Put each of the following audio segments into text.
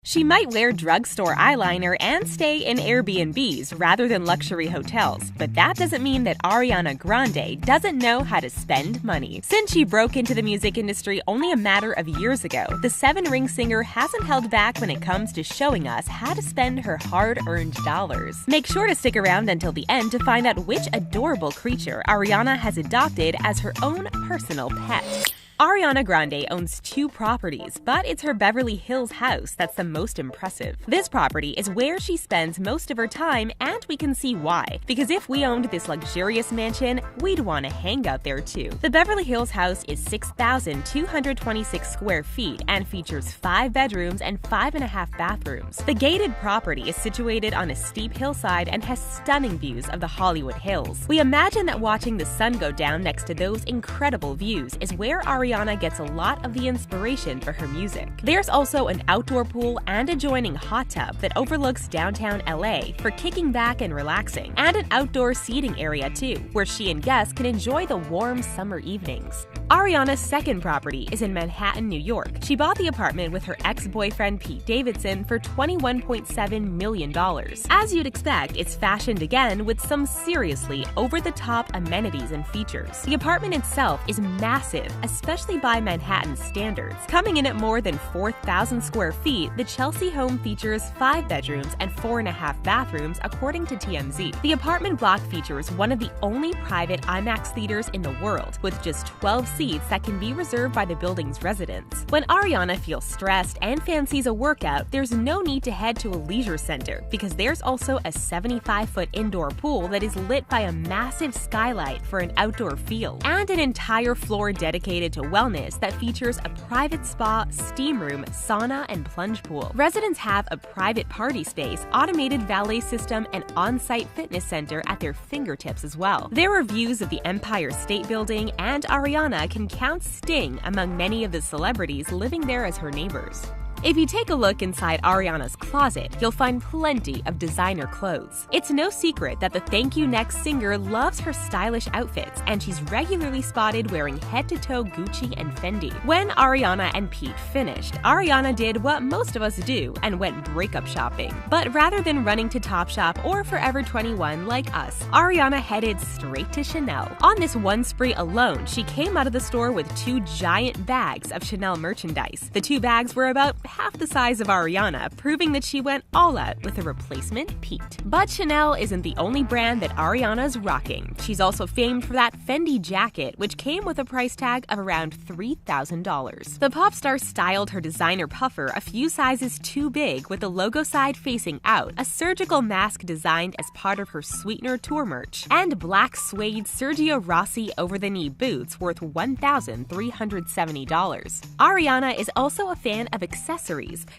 She might wear drugstore eyeliner and stay in Airbnbs rather than luxury hotels, but that doesn't mean that Ariana Grande doesn't know how to spend money. Since she broke into the music industry only a matter of years ago, the seven-ring singer hasn't held back when it comes to showing us how to spend her hard-earned dollars. Make sure to stick around until the end to find out which adorable creature Ariana has adopted as her own personal pet. Ariana Grande owns 2 properties, but it's her Beverly Hills house that's the most impressive. This property is where she spends most of her time, and we can see why. Because if we owned this luxurious mansion, we'd want to hang out there too. The Beverly Hills house is 6,226 square feet and features 5 bedrooms and 5.5 bathrooms. The gated property is situated on a steep hillside and has stunning views of the Hollywood Hills. We imagine that watching the sun go down next to those incredible views is where Ariana gets a lot of the inspiration for her music. There's also an outdoor pool and adjoining hot tub that overlooks downtown LA for kicking back and relaxing, and an outdoor seating area too, where she and guests can enjoy the warm summer evenings. Ariana's second property is in Manhattan, New York. She bought the apartment with her ex-boyfriend Pete Davidson for $21.7 million. As you'd expect, it's fashioned again with some seriously over-the-top amenities and features. The apartment itself is massive, especially by Manhattan standards. Coming in at more than 4,000 square feet, the Chelsea home features 5 bedrooms and 4.5 bathrooms, according to TMZ. The apartment block features one of the only private IMAX theaters in the world, with just 12 seats that can be reserved by the building's residents. When Ariana feels stressed and fancies a workout, there's no need to head to a leisure center, because there's also a 75-foot indoor pool that is lit by a massive skylight for an outdoor feel, and an entire floor dedicated to wellness that features a private spa, steam room, sauna, and plunge pool. Residents have a private party space, automated valet system, and on-site fitness center at their fingertips as well. There are views of the Empire State Building, and Ariana can count Sting among many of the celebrities living there as her neighbors. If you take a look inside Ariana's closet, you'll find plenty of designer clothes. It's no secret that the Thank You Next singer loves her stylish outfits, and she's regularly spotted wearing head-to-toe Gucci and Fendi. When Ariana and Pete finished, Ariana did what most of us do and went breakup shopping. But rather than running to Topshop or Forever 21 like us, Ariana headed straight to Chanel. On this one spree alone, she came out of the store with 2 giant bags of Chanel merchandise. The 2 bags were about half the size of Ariana, proving that she went all out with a replacement Pete. But Chanel isn't the only brand that Ariana's rocking. She's also famed for that Fendi jacket, which came with a price tag of around $3,000. The pop star styled her designer puffer a few sizes too big, with the logo side facing out, a surgical mask designed as part of her Sweetener tour merch, and black suede Sergio Rossi over-the-knee boots worth $1,370. Ariana is also a fan of accessories,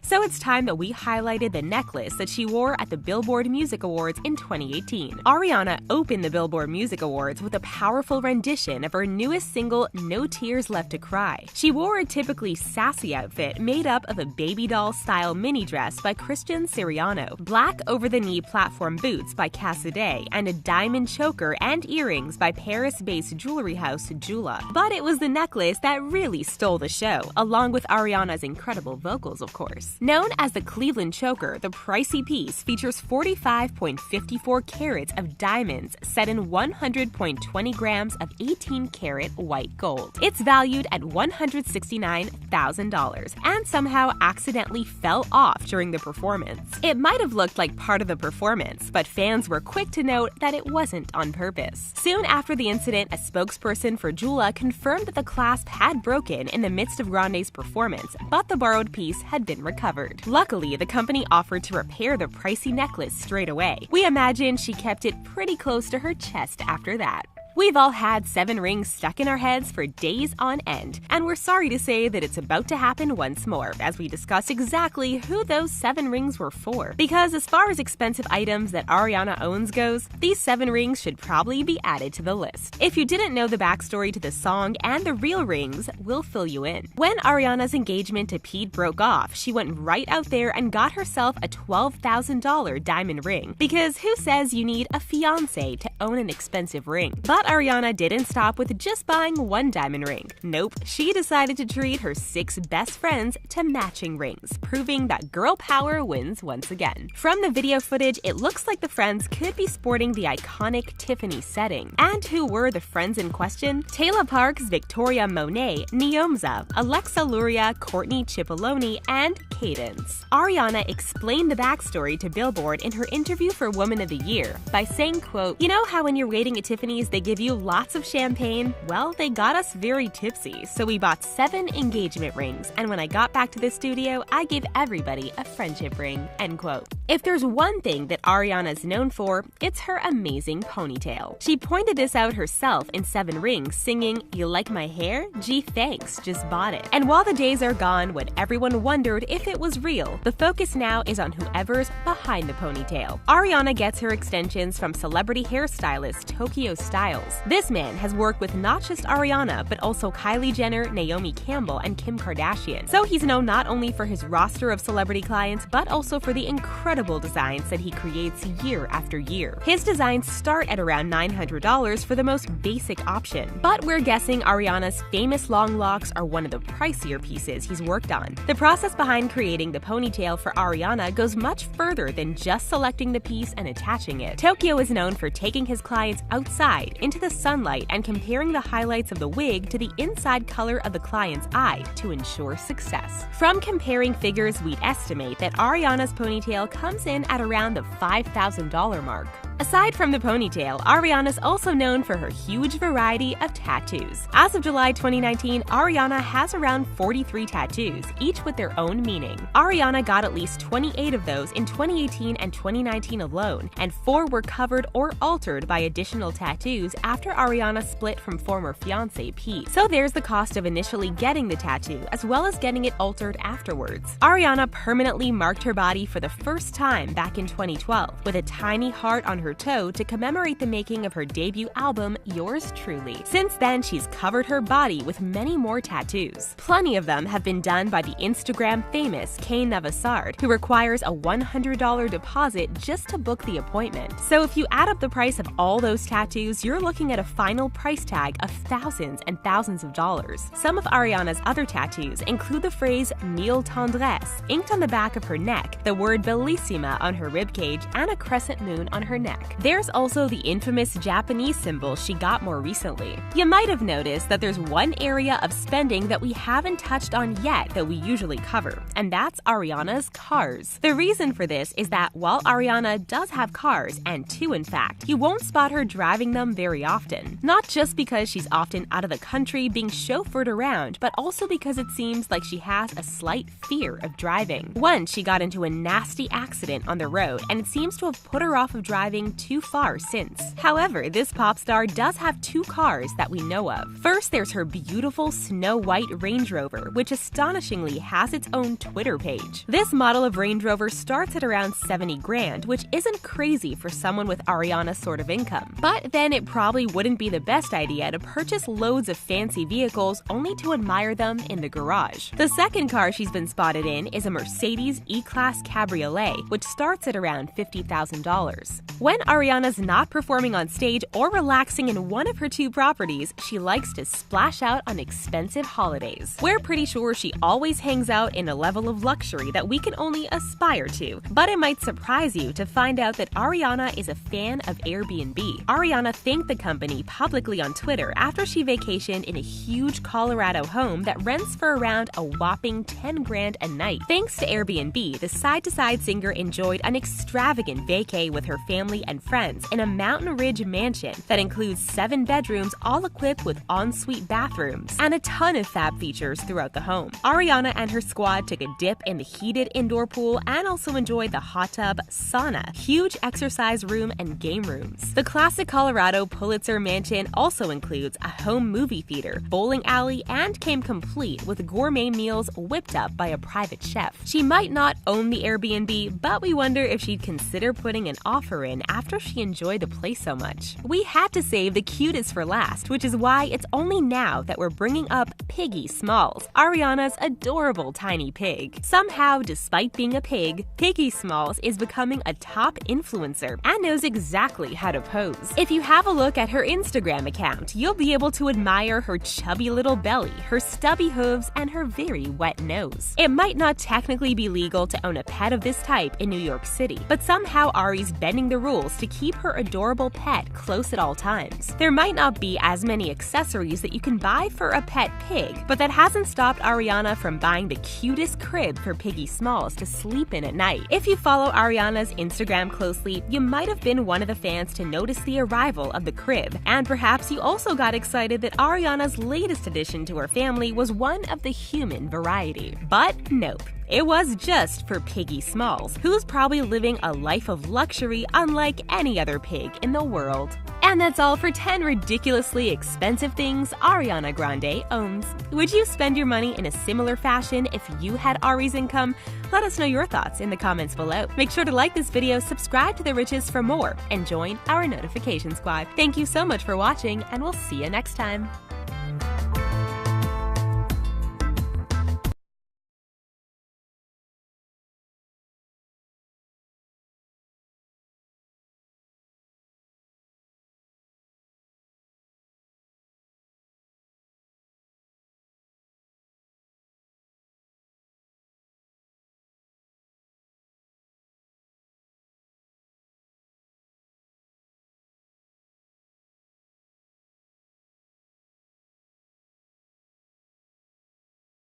so it's time that we highlighted the necklace that she wore at the Billboard Music Awards in 2018. Ariana opened the Billboard Music Awards with a powerful rendition of her newest single, No Tears Left to Cry. She wore a typically sassy outfit made up of a baby doll-style mini dress by Christian Siriano, black over-the-knee platform boots by Cassidy, and a diamond choker and earrings by Paris-based jewelry house Jula. But it was the necklace that really stole the show, along with Ariana's incredible vocals, of course. Known as the Cleveland Choker, the pricey piece features 45.54 carats of diamonds set in 100.20 grams of 18-karat white gold. It's valued at $169,000 and somehow accidentally fell off during the performance. It might have looked like part of the performance, but fans were quick to note that it wasn't on purpose. Soon after the incident, a spokesperson for Jula confirmed that the clasp had broken in the midst of Grande's performance, but the borrowed piece had been recovered. Luckily, the company offered to repair the pricey necklace straight away. We imagine she kept it pretty close to her chest after that. We've all had 7 rings stuck in our heads for days on end, and we're sorry to say that it's about to happen once more as we discuss exactly who those 7 rings were for. Because as far as expensive items that Ariana owns goes, these 7 rings should probably be added to the list. If you didn't know the backstory to the song and the real rings, we'll fill you in. When Ariana's engagement to Pete broke off, she went right out there and got herself a $12,000 diamond ring. Because who says you need a fiancé to own an expensive ring. But Ariana didn't stop with just buying one diamond ring. Nope, she decided to treat her 6 best friends to matching rings, proving that girl power wins once again. From the video footage, it looks like the friends could be sporting the iconic Tiffany setting. And who were the friends in question? Taylor Parks, Victoria Monet, Neomza, Alexa Luria, Courtney Cipollone, and Cadence. Ariana explained the backstory to Billboard in her interview for Woman of the Year by saying, quote, "You know how when you're waiting at Tiffany's they give you lots of champagne? Well, they got us very tipsy, so we bought 7 engagement rings, and when I got back to the studio, I gave everybody a friendship ring," end quote. If there's one thing that Ariana's known for, it's her amazing ponytail. She pointed this out herself in 7 Rings, singing, "You like my hair? Gee, thanks, just bought it." And while the days are gone when everyone wondered if it was real, the focus now is on whoever's behind the ponytail. Ariana gets her extensions from celebrity hairstylist Tokyo Styles. This man has worked with not just Ariana, but also Kylie Jenner, Naomi Campbell, and Kim Kardashian. So he's known not only for his roster of celebrity clients, but also for the incredible designs that he creates year after year. His designs start at around $900 for the most basic option. But we're guessing Ariana's famous long locks are one of the pricier pieces he's worked on. The process behind creating the ponytail for Ariana goes much further than just selecting the piece and attaching it. Tokyo is known for taking his clients outside into the sunlight and comparing the highlights of the wig to the inside color of the client's eye to ensure success. From comparing figures, we'd estimate that Ariana's ponytail comes in at around the $5,000 mark. Aside from the ponytail, Ariana's also known for her huge variety of tattoos. As of July 2019, Ariana has around 43 tattoos, each with their own meaning. Ariana got at least 28 of those in 2018 and 2019 alone, and 4 were covered or altered by additional tattoos after Ariana split from former fiancé Pete. So there's the cost of initially getting the tattoo, as well as getting it altered afterwards. Ariana permanently marked her body for the first time back in 2012, with a tiny heart on her toe to commemorate the making of her debut album, Yours Truly. Since then, she's covered her body with many more tattoos. Plenty of them have been done by the Instagram famous Kay Navasard, who requires a $100 deposit just to book the appointment. So if you add up the price of all those tattoos, you're looking at a final price tag of thousands and thousands of dollars. Some of Ariana's other tattoos include the phrase Mille Tendresse inked on the back of her neck, the word Bellissima on her ribcage, and a crescent moon on her neck. There's also the infamous Japanese symbol she got more recently. You might have noticed that there's one area of spending that we haven't touched on yet that we usually cover, and that's Ariana's cars. The reason for this is that while Ariana does have cars, and 2 in fact, you won't spot her driving them very often. Not just because she's often out of the country being chauffeured around, but also because it seems like she has a slight fear of driving. Once she got into a nasty accident on the road, and it seems to have put her off of driving too far since. However, this pop star does have 2 cars that we know of. First, there's her beautiful Snow White Range Rover, which astonishingly has its own Twitter page. This model of Range Rover starts at around 70 grand, which isn't crazy for someone with Ariana's sort of income. But then it probably wouldn't be the best idea to purchase loads of fancy vehicles only to admire them in the garage. The second car she's been spotted in is a Mercedes E-Class Cabriolet, which starts at around $50,000. When Ariana's not performing on stage or relaxing in one of her 2 properties, she likes to splash out on expensive holidays. We're pretty sure she always hangs out in a level of luxury that we can only aspire to, but it might surprise you to find out that Ariana is a fan of Airbnb. Ariana thanked the company publicly on Twitter after she vacationed in a huge Colorado home that rents for around a whopping 10 grand a night. Thanks to Airbnb, the side-to-side singer enjoyed an extravagant vacay with her family and friends in a Mountain Ridge mansion that includes 7 bedrooms all equipped with ensuite bathrooms and a ton of fab features throughout the home. Ariana and her squad took a dip in the heated indoor pool and also enjoyed the hot tub, sauna, huge exercise room, and game rooms. The classic Colorado Pulitzer mansion also includes a home movie theater, bowling alley, and came complete with gourmet meals whipped up by a private chef. She might not own the Airbnb, but we wonder if she'd consider putting an offer in after she enjoyed the place so much. We had to save the cutest for last, which is why it's only now that we're bringing up Piggy Smalls, Ariana's adorable tiny pig. Somehow, despite being a pig, Piggy Smalls is becoming a top influencer and knows exactly how to pose. If you have a look at her Instagram account, you'll be able to admire her chubby little belly, her stubby hooves, and her very wet nose. It might not technically be legal to own a pet of this type in New York City, but somehow Ari's bending the rules to keep her adorable pet close at all times. There might not be as many accessories that you can buy for a pet pig, but that hasn't stopped Ariana from buying the cutest crib for Piggy Smalls to sleep in at night. If you follow Ariana's Instagram closely, you might have been one of the fans to notice the arrival of the crib, and perhaps you also got excited that Ariana's latest addition to her family was one of the human variety. But nope. It was just for Piggy Smalls, who's probably living a life of luxury unlike any other pig in the world. And that's all for 10 ridiculously expensive things Ariana Grande owns. Would you spend your money in a similar fashion if you had Ari's income? Let us know your thoughts in the comments below. Make sure to like this video, subscribe to The Riches for more, and join our notification squad. Thank you so much for watching, and we'll see you next time.